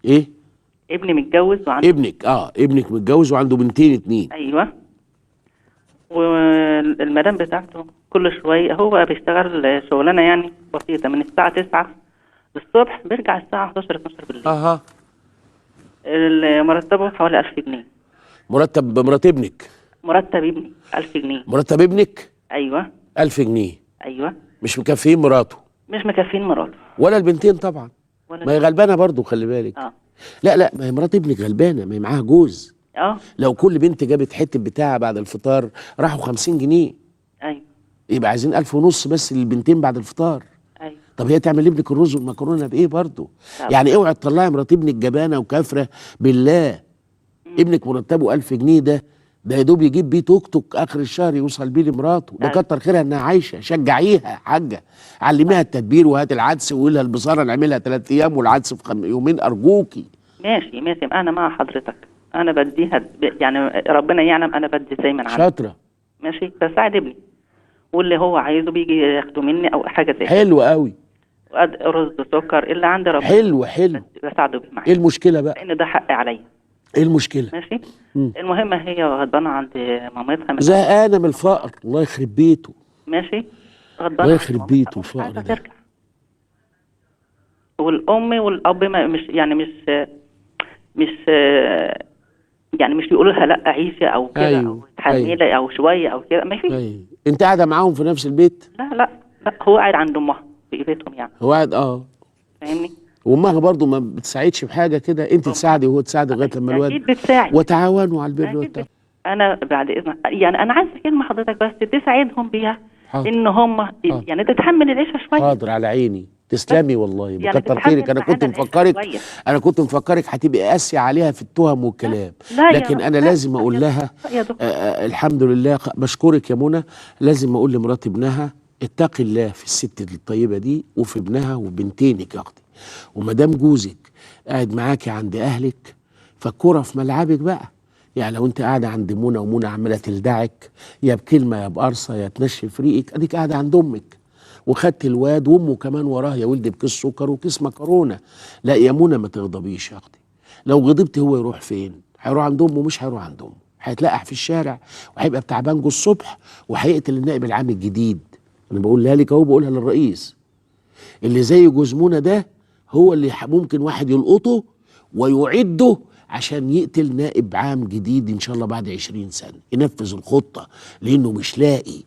ايه؟ ابني متجوز وعنده ابنك متجوز وعنده بنتين 2. ايوه. والمدام بتاعته كل شويه هو بيشتغل شغلانه يعني بسيطه من الساعه 9 الصبح، بيرجع الساعه 11 12 بالليل. مرتبه حوالي 1000 جنيه. مرتب مرات ابنك؟ مرتب ابني 1000 جنيه. مرتب ابنك؟ ايوه. 1000 جنيه. ايوه. مش مكفيين مراته؟ مش مكفين مراته ولا البنتين طبعا. ما هي غلبانه برضه، خلي بالك. لا ما هي مرات ابنك غلبانه، ما هي معاها جوز. لو كل بنت جابت حته بتاعها بعد الفطار راحوا 50 جنيه. ايوه. يبقى عايزين 1000 ونص بس للبنتين بعد الفطار. ايوه. طب هي تعمل لابنك الرز والمكرونه بايه برضه؟ يعني اوعي تطلعي مرات ابنك جبانه وكافره بالله. ابنك مرتبه 1000 جنيه ده يا دوب يجيب بيه توك توك اخر الشهر يوصل بيه لمراته. ده كتر خيرها انها عايشه. شجعيها حاجه، علميها التدبير، وهات العدس وقول لها البصاره نعملها 3 ايام والعدس في يومين ارجوكي. ماشي انا مع حضرتك. انا بديها يعني ربنا يعلم انا بدي زي ما انا شاطره. ماشي، بساعد ابني واللي هو عايزه بيجي ياخده مني او حاجه زي حلو قوي. رز سكر اللي عندي ربنا. حلو. بساعده بيه معايا. ايه المشكله بقى؟ لان ده حق عليا. ايه المشكله؟ ماشي. المهم هي غضبانه عند مامتها زهقانه من الفقر. الله يخرب بيته. ماشي. غضبانه الله يخرب بيته الفقر ده. والام والاب مش يعني مش بيقولوا لها لا عيشي او كده او تحملي او شويه او كده، ما فيش. انت قاعده معاهم في نفس البيت؟ لا هو قاعد عند امها في بيتهم يعني. هو قاعد فاهمني. وامها برضه ما بتساعدش في حاجه كده؟ انت تساعدي وهو تساعد لغايه لما الواد. اكيد بتساعد. وتعاونوا على البر والتقوى. انا بعد اذنك يعني انا عايزه كلمه حضرتك بس تساعدهم بيها. ان هم يعني تتحمل العيشه شويه. حاضر على عيني. تسلمي والله. بكتر خيرك. انا كنت مفكرك هتبقي قاسيه عليها في التهم والكلام. لكن انا لازم اقول لها الحمد لله. بشكرك يا منى. لازم اقول لمرات ابنها اتقي الله في الست الطيبه دي وفي ابنها وبنتينك يا اختي. وما دام جوزك قاعد معاكي عند اهلك فالكوره في ملعبك بقى. يعني لو انت قاعده عند منى ومنى عماله تلدعك يا بكلمه يا بقرصه يا تنشف ريقك، اديك قاعده عند امك وخدت الواد وامه كمان وراه يا ولدي بكيس سكر وكيس مكرونه. لا يا منى ما تغضبيش يا اختي. لو غضبت هو يروح فين؟ هيروح عند امه؟ مش هيروح عند امه، هيتلقح في الشارع وهيبقى بتاع بانجو الصبح وهيقتل النائب العام الجديد. انا بقولها لك اهو، بقولها للرئيس. اللي زي جوز منى ده هو اللي ممكن واحد يلقطه ويعده عشان يقتل نائب عام جديد ان شاء الله بعد 20 سنه. ينفذ الخطه لانه مش لاقي.